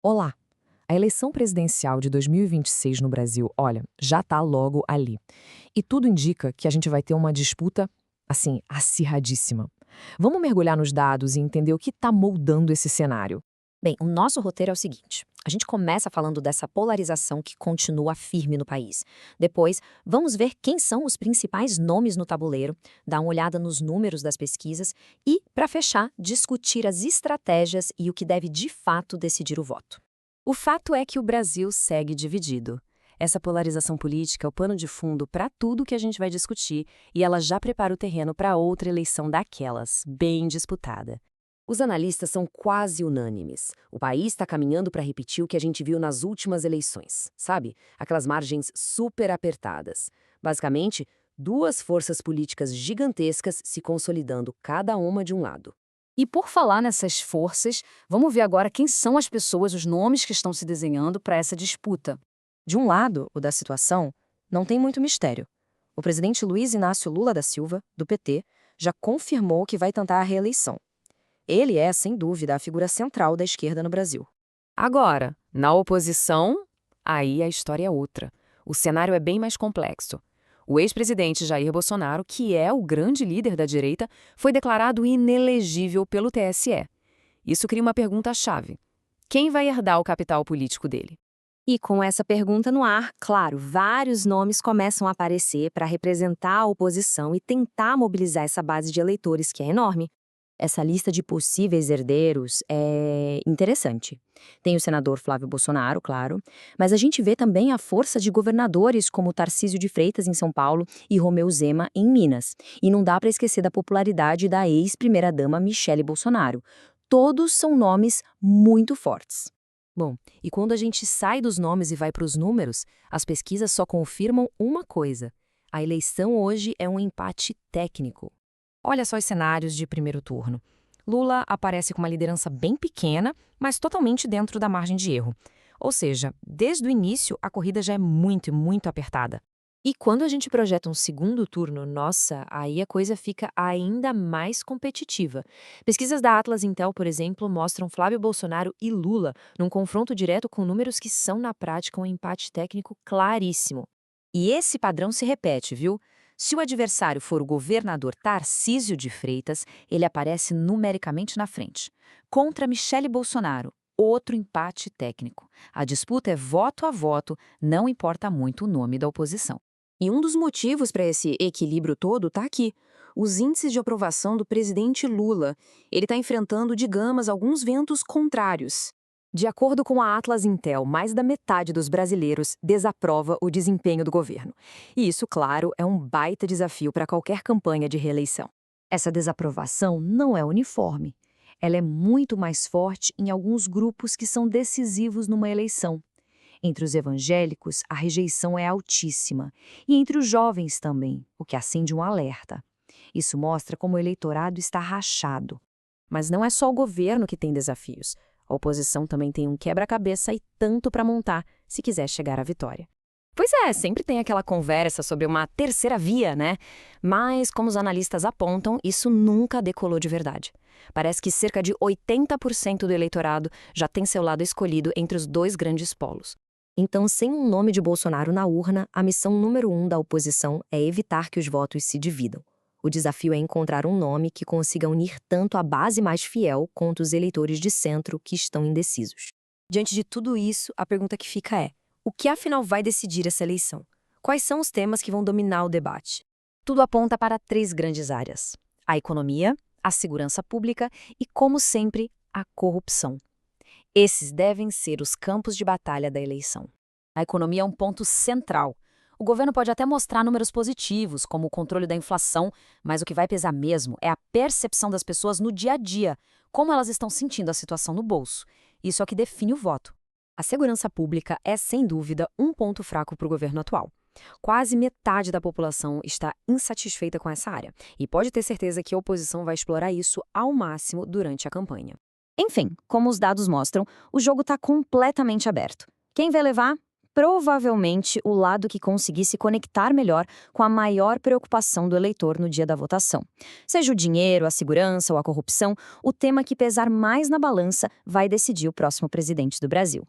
Olá! A eleição presidencial de 2026 no Brasil, olha, já tá logo ali. E tudo indica que a gente vai ter uma disputa, assim, acirradíssima. Vamos mergulhar nos dados e entender o que tá moldando esse cenário. Bem, o nosso roteiro é o seguinte: a gente começa falando dessa polarização que continua firme no país. Depois, vamos ver quem são os principais nomes no tabuleiro, dar uma olhada nos números das pesquisas e, para fechar, discutir as estratégias e o que deve de fato decidir o voto. O fato é que o Brasil segue dividido. Essa polarização política é o pano de fundo para tudo que a gente vai discutir e ela já prepara o terreno para outra eleição daquelas, bem disputada. Os analistas são quase unânimes. O país está caminhando para repetir o que a gente viu nas últimas eleições, sabe? Aquelas margens super apertadas. Basicamente, duas forças políticas gigantescas se consolidando, cada uma de um lado. E por falar nessas forças, vamos ver agora quem são as pessoas, os nomes que estão se desenhando para essa disputa. De um lado, o da situação, não tem muito mistério. O presidente Luiz Inácio Lula da Silva, do PT, já confirmou que vai tentar a reeleição. Ele é, sem dúvida, a figura central da esquerda no Brasil. Agora, na oposição, aí a história é outra. O cenário é bem mais complexo. O ex-presidente Jair Bolsonaro, que é o grande líder da direita, foi declarado inelegível pelo TSE. Isso cria uma pergunta-chave. Quem vai herdar o capital político dele? E com essa pergunta no ar, claro, vários nomes começam a aparecer para representar a oposição e tentar mobilizar essa base de eleitores, que é enorme. Essa lista de possíveis herdeiros é interessante. Tem o senador Flávio Bolsonaro, claro, mas a gente vê também a força de governadores como Tarcísio de Freitas em São Paulo e Romeu Zema em Minas. E não dá para esquecer da popularidade da ex-primeira-dama Michele Bolsonaro. Todos são nomes muito fortes. Bom, e quando a gente sai dos nomes e vai para os números, as pesquisas só confirmam uma coisa: a eleição hoje é um empate técnico. Olha só os cenários de primeiro turno. Lula aparece com uma liderança bem pequena, mas totalmente dentro da margem de erro. Ou seja, desde o início, a corrida já é muito apertada. E quando a gente projeta um segundo turno, nossa, aí a coisa fica ainda mais competitiva. Pesquisas da Atlas Intel, por exemplo, mostram Flávio Bolsonaro e Lula num confronto direto com números que são, na prática, um empate técnico claríssimo. E esse padrão se repete, viu? Se o adversário for o governador Tarcísio de Freitas, ele aparece numericamente na frente. Contra Michele Bolsonaro, outro empate técnico. A disputa é voto a voto, não importa muito o nome da oposição. E um dos motivos para esse equilíbrio todo está aqui: os índices de aprovação do presidente Lula. Ele está enfrentando, digamos, alguns ventos contrários. De acordo com a Atlas Intel, mais da metade dos brasileiros desaprova o desempenho do governo. E isso, claro, é um baita desafio para qualquer campanha de reeleição. Essa desaprovação não é uniforme. Ela é muito mais forte em alguns grupos que são decisivos numa eleição. Entre os evangélicos, a rejeição é altíssima. E entre os jovens também, o que acende um alerta. Isso mostra como o eleitorado está rachado. Mas não é só o governo que tem desafios. A oposição também tem um quebra-cabeça e tanto para montar, se quiser chegar à vitória. Pois é, sempre tem aquela conversa sobre uma terceira via, né? Mas, como os analistas apontam, isso nunca decolou de verdade. Parece que cerca de 80% do eleitorado já tem seu lado escolhido entre os dois grandes polos. Então, sem um nome de Bolsonaro na urna, a missão número 1 da oposição é evitar que os votos se dividam. O desafio é encontrar um nome que consiga unir tanto a base mais fiel quanto os eleitores de centro que estão indecisos. Diante de tudo isso, a pergunta que fica é: o que afinal vai decidir essa eleição? Quais são os temas que vão dominar o debate? Tudo aponta para três grandes áreas: a economia, a segurança pública e, como sempre, a corrupção. Esses devem ser os campos de batalha da eleição. A economia é um ponto central. O governo pode até mostrar números positivos, como o controle da inflação, mas o que vai pesar mesmo é a percepção das pessoas no dia a dia, como elas estão sentindo a situação no bolso. Isso é o que define o voto. A segurança pública é, sem dúvida, um ponto fraco para o governo atual. Quase metade da população está insatisfeita com essa área, e pode ter certeza que a oposição vai explorar isso ao máximo durante a campanha. Enfim, como os dados mostram, o jogo está completamente aberto. Quem vai levar? provavelmente o lado que conseguisse conectar melhor com a maior preocupação do eleitor no dia da votação. Seja o dinheiro, a segurança ou a corrupção, o tema que pesar mais na balança vai decidir o próximo presidente do Brasil.